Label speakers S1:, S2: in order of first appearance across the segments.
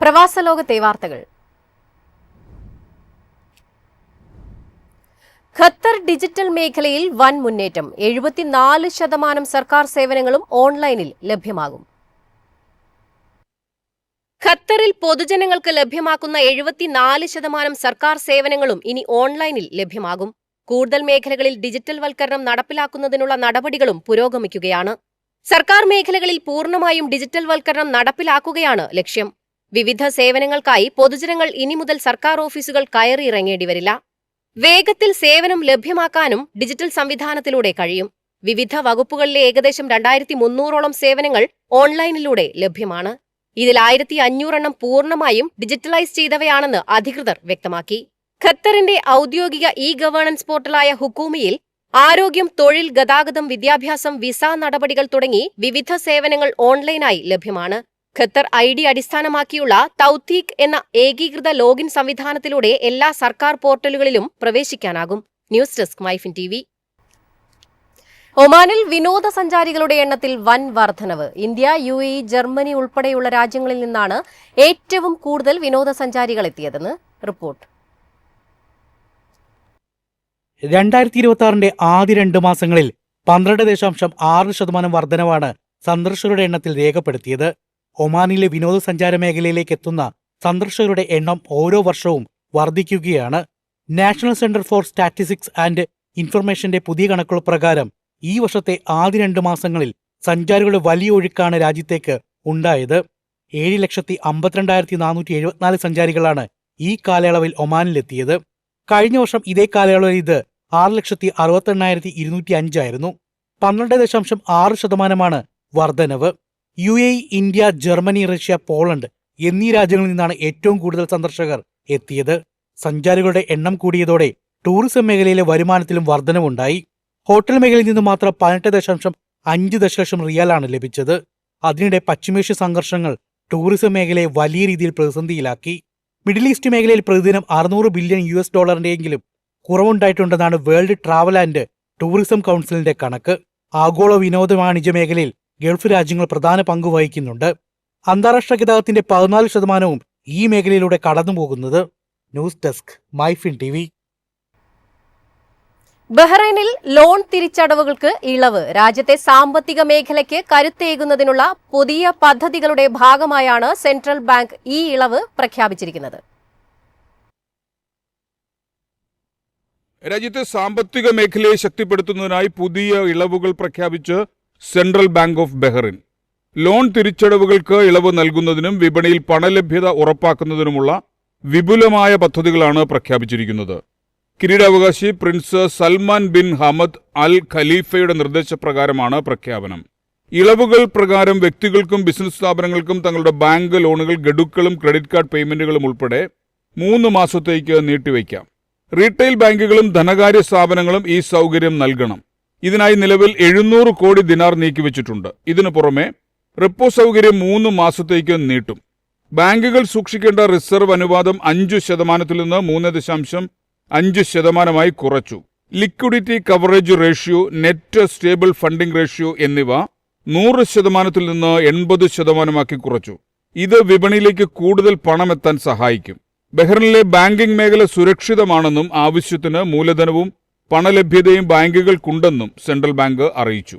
S1: പ്രവാസലോകത്തെ വാർത്തകൾ. Qatar digital മേഖലയിൽ വൻ മുന്നേറ്റം. 74% സർക്കാർ സേവനങ്ങളും ഓൺലൈനിൽ ലഭ്യമാകും. ഖത്തറിൽ പൊതുജനങ്ങൾക്ക് ലഭ്യമാക്കുന്ന 74% സർക്കാർ സേവനങ്ങളും ഇനി ഓൺലൈനിൽ ലഭ്യമാകും. കൂടുതൽ മേഖലകളിൽ ഡിജിറ്റൽ വൽക്കരണം നടപ്പിലാക്കുന്നതിനുള്ള നടപടികളും പുരോഗമിക്കുകയാണ്. സർക്കാർ മേഖലകളിൽ പൂർണ്ണമായും ഡിജിറ്റൽ വൽക്കരണം നടപ്പിലാക്കുകയാണ് ലക്ഷ്യം. വിവിധ സേവനങ്ങൾക്കായി പൊതുജനങ്ങൾ ഇനി മുതൽ സർക്കാർ ഓഫീസുകൾ കയറിയിറങ്ങേണ്ടി വരില്ല. വേഗത്തിൽ സേവനം ലഭ്യമാക്കാനും ഡിജിറ്റൽ സംവിധാനത്തിലൂടെ കഴിയും. വിവിധ വകുപ്പുകളിലെ ഏകദേശം 2300ഓളം സേവനങ്ങൾ ഓൺലൈനിലൂടെ ലഭ്യമാണ്. ഇതിൽ 1500 പൂർണ്ണമായും ഡിജിറ്റലൈസ് ചെയ്തവയാണെന്ന് അധികൃതർ വ്യക്തമാക്കി. ഖത്തറിന്റെ ഔദ്യോഗിക ഗവേണൻസ് പോർട്ടലായ ഹുക്കൂമിയിൽ ആരോഗ്യം, തൊഴിൽ, ഗതാഗതം, വിദ്യാഭ്യാസം, വിസ നടപടികൾ തുടങ്ങി വിവിധ സേവനങ്ങൾ ഓൺലൈനായി ലഭ്യമാണ്. ഖത്തർ ID അടിസ്ഥാനമാക്കിയുള്ള തൗത്തീഖ് എന്ന ഏകീകൃത ലോഗിൻ സംവിധാനത്തിലൂടെ എല്ലാ സർക്കാർ പോർട്ടലുകളിലും പ്രവേശിക്കാനാകും. News desk MyFin TV. ഒമാനിൽ വിനോദസഞ്ചാരികളുടെ എണ്ണത്തിൽ വൻ വർധനവ്. ഇന്ത്യ, UAE, ജർമ്മനി ഉൾപ്പെടെയുള്ള രാജ്യങ്ങളിൽ നിന്നാണ് ഏറ്റവും കൂടുതൽ വിനോദസഞ്ചാരികൾ എത്തിയതെന്ന് റിപ്പോർട്ട്.
S2: 2026 ആദ്യ 2 മാസങ്ങളിൽ 12.6% വർധനവാണ് സന്ദർശകരുടെ എണ്ണത്തിൽ രേഖപ്പെടുത്തിയത്. ഒമാനിലെ വിനോദസഞ്ചാര മേഖലയിലേക്ക് എത്തുന്ന സന്ദർശകരുടെ എണ്ണം ഓരോ വർഷവും വർദ്ധിക്കുകയാണ്. National centre for statistics and ഇൻഫർമേഷന്റെ പുതിയ കണക്കുകൾ പ്രകാരം ഈ വർഷത്തെ ആദ്യ 2 മാസങ്ങളിൽ സഞ്ചാരികളുടെ വലിയ ഒഴുക്കാണ് രാജ്യത്തേക്ക് ഉണ്ടായത്. 7,52,474 സഞ്ചാരികളാണ് ഈ കാലയളവിൽ ഒമാനിലെത്തിയത്. കഴിഞ്ഞ വർഷം ഇതേ കാലയളവിൽ ഇത് 6,68,205 ആയിരുന്നു. 12.6% വർധനവ്. UAE, India, Germany, Russia, Poland എന്നീ രാജ്യങ്ങളിൽ നിന്നാണ് ഏറ്റവും കൂടുതൽ സന്ദർശകർ എത്തിയത്. സഞ്ചാരികളുടെ എണ്ണം കൂടിയതോടെ ടൂറിസം മേഖലയിലെ വരുമാനത്തിലും വർധനവുണ്ടായി. ഹോട്ടൽ മേഖലയിൽ നിന്ന് മാത്രം 18.5 ദശലക്ഷം റിയാലാണ് ലഭിച്ചത്. അതിനിടെ പശ്ചിമേഷ്യ സംഘർഷങ്ങൾ ടൂറിസം മേഖലയെ വലിയ രീതിയിൽ പ്രതിസന്ധിയിലാക്കി. മിഡിൽ ഈസ്റ്റ് മേഖലയിൽ പ്രതിദിനം $600 ബില്യൺ കുറവുണ്ടായിട്ടുണ്ടെന്നാണ് വേൾഡ് ട്രാവൽ ആൻഡ് ടൂറിസം കൗൺസിലിന്റെ കണക്ക്. ആഗോള വിനോദ വാണിജ്യ മേഖലയിൽ ഗൾഫ് രാജ്യങ്ങൾ പ്രധാന പങ്ക് വഹിക്കുന്നുണ്ട്. അന്താരാഷ്ട്ര ഗതാഗതത്തിന്റെ 14% ഈ മേഖലയിലൂടെ കടന്നുപോകുന്നത്. News desk MyFin TV.
S1: ബഹ്റൈനിൽ ലോൺ തിരിച്ചടവുകൾക്ക് ഇളവ്. രാജ്യത്തെ സാമ്പത്തിക മേഖലയ്ക്ക് കരുത്തേകുന്നതിനുള്ള പുതിയ പദ്ധതികളുടെ ഭാഗമായാണ് സെൻട്രൽ ബാങ്ക് ഈ ഇളവ് പ്രഖ്യാപിച്ചിരിക്കുന്നത്.
S3: രാജ്യത്തെ സാമ്പത്തിക മേഖലയെ ശക്തിപ്പെടുത്തുന്നതിനായി പുതിയ ഇളവുകൾ പ്രഖ്യാപിച്ച് central bank of Bahrain. Loan തിരിച്ചടവുകൾക്ക് ഇളവ് നൽകുന്നതിനും വിപണിയിൽ പണലഭ്യത ഉറപ്പാക്കുന്നതിനുമുള്ള വിപുലമായ പദ്ധതികളാണ് പ്രഖ്യാപിച്ചിരിക്കുന്നത്. കിരീടാവകാശി prince Salman bin Hamad Al ഖലീഫയുടെ നിർദ്ദേശപ്രകാരമാണ് പ്രഖ്യാപനം. ഇളവുകൾ പ്രകാരം വ്യക്തികൾക്കും ബിസിനസ് സ്ഥാപനങ്ങൾക്കും തങ്ങളുടെ ബാങ്ക് ലോണുകൾ, ഗഡുക്കളും ക്രെഡിറ്റ് കാർഡ് പേയ്മെന്റുകളും ഉൾപ്പെടെ 3 മാസത്തേക്ക് നീട്ടിവയ്ക്കാം. റീറ്റെയിൽ ബാങ്കുകളും ധനകാര്യ സ്ഥാപനങ്ങളും ഈ സൗകര്യം നൽകണം. ഇതിനായി നിലവിൽ 700 കോടി ദിനാർ നീക്കിവച്ചിട്ടുണ്ട്. ഇതിനു പുറമെ റിപ്പോ സൗകര്യം 3 മാസത്തേക്ക് നീട്ടും. ബാങ്കുകൾ സൂക്ഷിക്കേണ്ട റിസർവ് അനുപാതം 5% നിന്ന് 3.5% കുറച്ചു. Liquidity coverage ratio, net stable funding ratio എന്നിവ 100% നിന്ന് 80% കുറച്ചു. ഇത് വിപണിയിലേക്ക് കൂടുതൽ പണമെത്താൻ സഹായിക്കും. ബഹ്റൈനിലെ ബാങ്കിംഗ് മേഖല സുരക്ഷിതമാണെന്നും ആവശ്യത്തിന് മൂലധനവും പണലഭ്യതയും ബാങ്കുകൾക്കുണ്ടെന്നും സെൻട്രൽ ബാങ്ക് അറിയിച്ചു.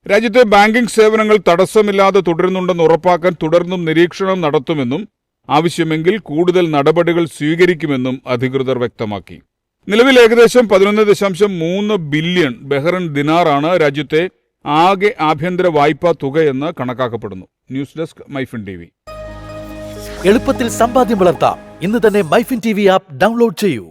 S3: രാജ്യത്തെ ബാങ്കിംഗ് സേവനങ്ങൾ തടസ്സമില്ലാതെ തുടരുന്നുണ്ടെന്ന് ഉറപ്പാക്കാൻ തുടർന്നും നിരീക്ഷണം നടത്തുമെന്നും ആവശ്യമെങ്കിൽ കൂടുതൽ നടപടികൾ സ്വീകരിക്കുമെന്നും അധികൃതർ വ്യക്തമാക്കി. നിലവിൽ ഏകദേശം 11.3 ബില്യൺ ബഹ്റൈൻ ദിനാറാണ് രാജ്യത്തെ ആകെ ആഭ്യന്തര വായ്പാ തുകയെന്ന് കണക്കാക്കപ്പെടുന്നു. News desk MyFin TV.
S4: എളുപ്പത്തിൽ സമ്പാദ്യം വളർത്താം. ഇന്ന് തന്നെ മൈഫിൻ TV ആപ്പ് ഡൗൺലോഡ് ചെയ്യൂ.